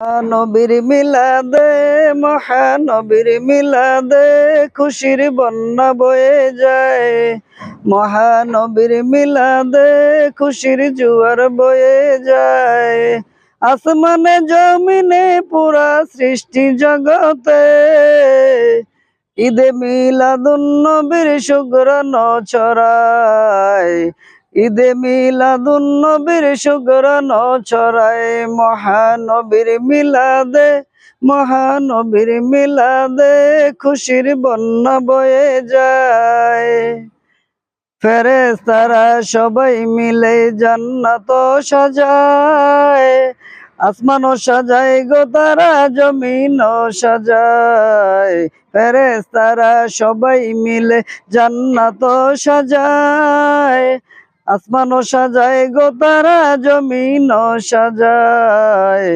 নবীর মিলাদে, মহানবীর মিলাদে খুশির বন্যা বয়ে যায়। মহানবীর মিলাদে খুশির জোয়ার বয়ে যায়। আসমানে জমিনে পুরা সৃষ্টি জগতে ঈদে মিলাদুন নবীর সুগ্রাণ ছড়ায়। ঈদে মিলাদুন নবীর সুগ্রাণ ছড়ায়। মহানবীর মিলাদে, মহানবীর মিলাদে খুশির বন্যা বয়ে যায়। ফেরেশতারা সবাই মিলে জান্নাত সাজায়। আসমানও সাজায় গো তারা, জমিনও সাজায়। ফেরেশতারা সবাই মিলে জান্নাত সাজায়। আসমানও সাজায় গো তারা, জমিনও সাজায়।